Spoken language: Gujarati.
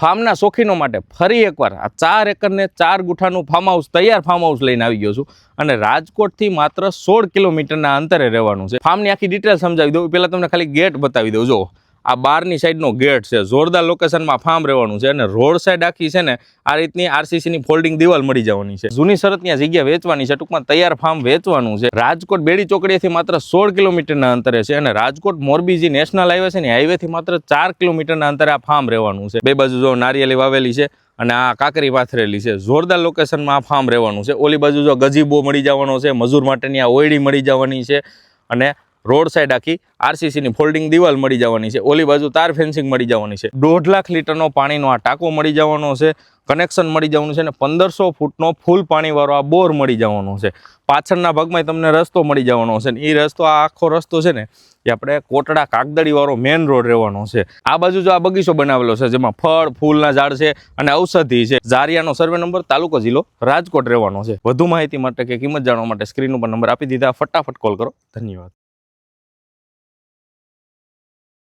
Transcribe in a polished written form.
ફાર્મના શોખીનો માટે ફરી એકવાર આ 4 એકરને 4 ગુઠાનું ફાર્મ હાઉસ તૈયાર ફાર્મ હાઉસ લઈને આવી ગયો છું અને રાજકોટથી માત્ર 16 કિલોમીટરના અંતરે રહેવાનું છે। ફાર્મની આખી ડિટેલ સમજાવી દઉં પહેલાં તમને ખાલી ગેટ બતાવી દઉં। જો આ બારની સાઈડનો ગેટ છે, જોરદાર લોકેશનમાં ફાર્મ રહેવાનું છે અને રોડ સાઈડ આખી છે ને આ રીતની આરસીસીની ફોલ્ડિંગ દિવાલ મળી જવાની છે। જૂની શરત ત્યાં જગ્યા વેચવાની છે, ટૂંકમાં તૈયાર ફાર્મ વેચવાનું છે। રાજકોટ બેડી ચોકડીથી માત્ર 16 કિલોમીટરના અંતરે છે અને રાજકોટ મોરબી જે નેશનલ હાઈવે છે ને હાઈવેથી માત્ર 4 કિલોમીટરના અંતરે આ ફાર્મ રહેવાનું છે। બે બાજુ જો નારિયેળી વાવેલી છે અને આ કાકરી પાથરેલી છે, જોરદાર લોકેશનમાં આ ફાર્મ રહેવાનું છે। ઓલી બાજુ જો ગજીબો મળી જવાનો છે, મજૂર માટેની આ ઓયડી મળી જવાની છે અને રોડ સાઈડ આખી આરસીસીની ફોલ્ડિંગ દિવાલ મળી જવાની છે। ઓલી બાજુ તાર ફેન્સિંગ મળી જવાની છે। 1.5 લાખ લીટરનો પાણીનો આ ટાંકો મળી જવાનો છે, કનેક્શન મળી જવાનું છે અને 1500 ફૂટનો ફૂલ પાણીવાળો આ બોર મળી જવાનો છે। પાછળના ભાગમાં તમને રસ્તો મળી જવાનો છે ને એ રસ્તો આ આખો રસ્તો છે ને એ આપણે કોટડા કાગદડીવાળો મેઇન રોડ રહેવાનો છે। આ બાજુ જો આ બગીચો બનાવેલો છે જેમાં ફળ ફૂલના ઝાડ છે અને ઔષધિ છે। ઝારિયાનો સર્વે નંબર, તાલુકો જિલ્લો રાજકોટ રહેવાનો છે। વધુ માહિતી માટે કે કિંમત જાણવા માટે સ્ક્રીન ઉપર નંબર આપી દીધા, ફટાફટ કોલ કરો। ધન્યવાદ।